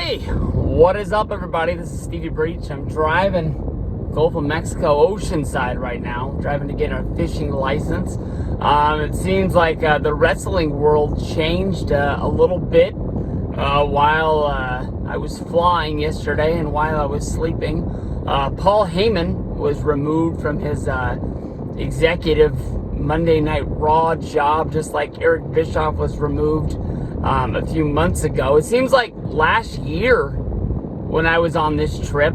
Hey, what is up, everybody? This is Stevie Breach. I'm driving Gulf of Mexico Oceanside right now, driving to get a fishing license. It seems like the wrestling world changed a little bit while I was flying yesterday and while I was sleeping. Paul Heyman was removed from his executive Monday Night Raw job, just like Eric Bischoff was removed a few months ago. It seems like last year when I was on this trip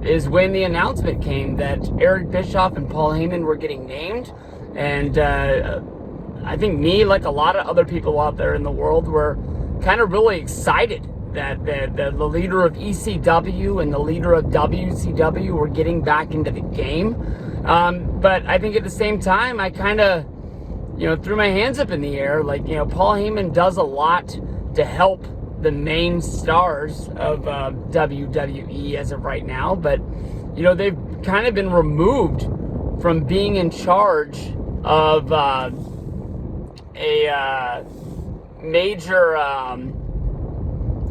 is when the announcement came that Eric Bischoff and Paul Heyman were getting named. And I think me, like a lot of other people out there in the world, were kind of really excited that the leader of ECW and the leader of WCW were getting back into the game. But I think at the same time, I kind of, threw my hands up in the air. Like, Paul Heyman does a lot to help the main stars of WWE as of right now. But, they've kind of been removed from being in charge of a major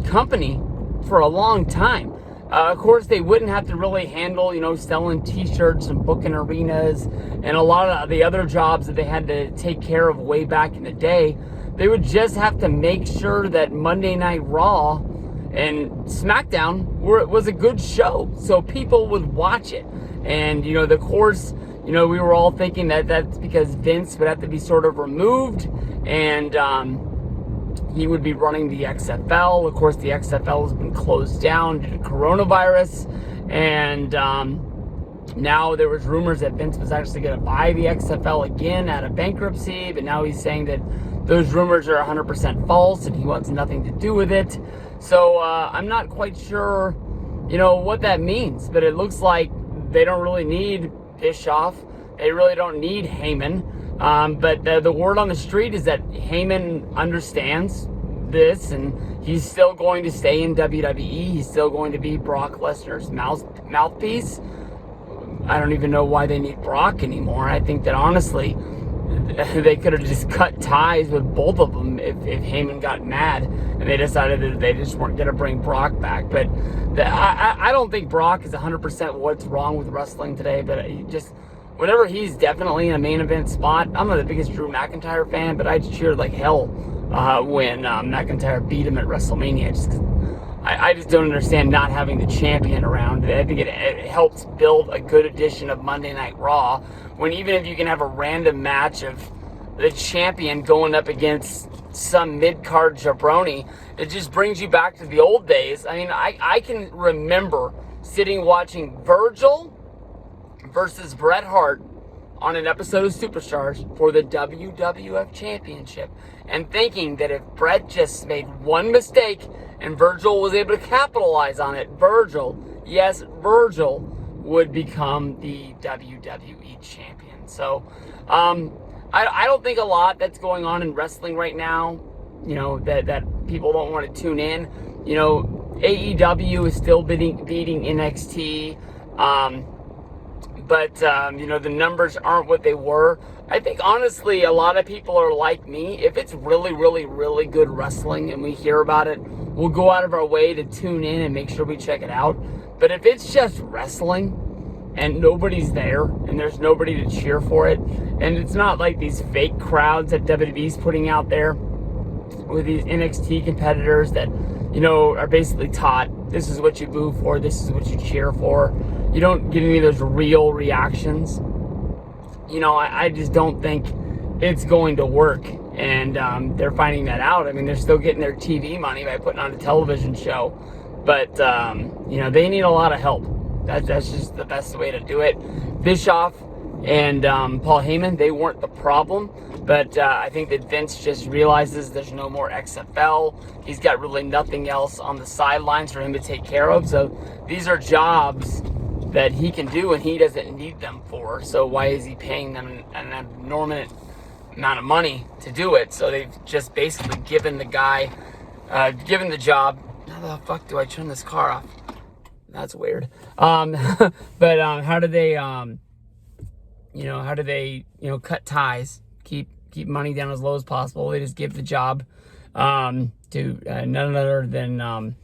company for a long time. Of course, they wouldn't have to really handle, selling t-shirts and booking arenas and a lot of the other jobs that they had to take care of way back in the day. They would just have to make sure that Monday Night Raw and SmackDown was a good show, so people would watch it. And, of course, we were all thinking that that's because Vince would have to be sort of removed and he would be running the XFL. Of course, the XFL has been closed down due to coronavirus. And now there was rumors that Vince was actually going to buy the XFL again out of bankruptcy. But now he's saying that those rumors are 100% false and he wants nothing to do with it. So I'm not quite sure, what that means. But it looks like they don't really need Bischoff. They really don't need Heyman. But the word on the street is that Heyman understands this and he's still going to stay in WWE. He's still going to be Brock Lesnar's mouthpiece. I don't even know why they need Brock anymore. I think that honestly, they could have just cut ties with both of them if Heyman got mad and they decided that they just weren't going to bring Brock back. But I don't think Brock is 100% what's wrong with wrestling today, but whenever he's definitely in a main event spot. I'm not the biggest Drew McIntyre fan, but I cheered like hell when McIntyre beat him at WrestleMania. I just don't understand not having the champion around. I think it helps build a good edition of Monday Night Raw, when even if you can have a random match of the champion going up against some mid-card jabroni, it just brings you back to the old days. I mean, I can remember sitting watching Virgil versus Bret Hart on an episode of Superstars for the WWF Championship, and thinking that if Bret just made one mistake and Virgil was able to capitalize on it, Virgil would become the WWE champion. So I don't think a lot that's going on in wrestling right now, that people don't want to tune in. AEW is still beating NXT. But the numbers aren't what they were. I think, honestly, a lot of people are like me. If it's really, really, really good wrestling and we hear about it, we'll go out of our way to tune in and make sure we check it out. But if it's just wrestling and nobody's there and there's nobody to cheer for it, and it's not like these fake crowds that WWE's putting out there with these NXT competitors that, are basically taught, this is what you boo for, this is what you cheer for. You don't get any of those real reactions. I just don't think it's going to work. And they're finding that out. I mean, they're still getting their TV money by putting on a television show. But, they need a lot of help. That's just the best way to do it. Bischoff and Paul Heyman, they weren't the problem. But I think that Vince just realizes there's no more XFL. He's got really nothing else on the sidelines for him to take care of. So these are jobs that he can do and he doesn't need them for. So why is he paying them an enormous amount of money to do it? So they've just basically given the guy, given the job. How the fuck do I turn this car off? That's weird. But how do they, cut ties, keep money down as low as possible? They just give the job to none other than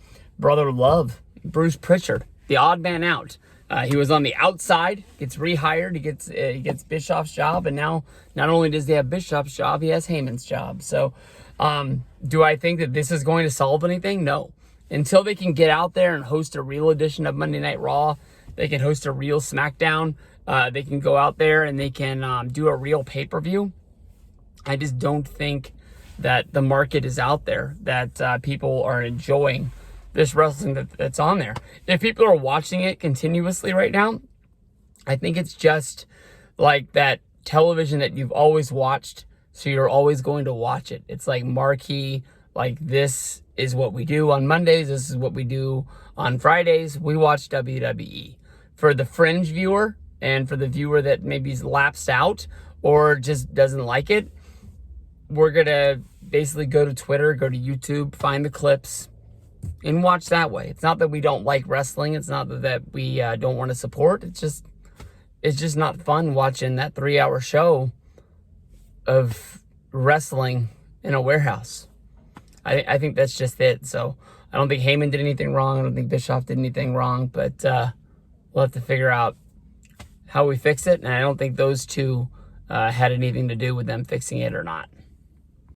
Brother Love, Bruce Pritchard, the odd man out. He was on the outside, gets rehired, he gets Bischoff's job, and now not only does he have Bischoff's job, he has Heyman's job. So do I think that this is going to solve anything? No. Until they can get out there and host a real edition of Monday Night Raw, they can host a real SmackDown, they can go out there and they can do a real pay-per-view. I just don't think that the market is out there, that people are enjoying this wrestling that's on there. If people are watching it continuously right now, I think it's just like that television that you've always watched, so you're always going to watch it. It's like marquee, like this is what we do on Mondays, this is what we do on Fridays. We watch WWE. For the fringe viewer and for the viewer that maybe's lapsed out or just doesn't like it, we're going to basically go to Twitter, go to YouTube, find the clips, and watch that way. It's not that we don't like wrestling. It's not that we don't want to support. It's just not fun watching that 3-hour show of wrestling in a warehouse. I think that's just it. So I don't think Heyman did anything wrong. I don't think Bischoff did anything wrong. But we'll have to figure out how we fix it. And I don't think those two had anything to do with them fixing it or not.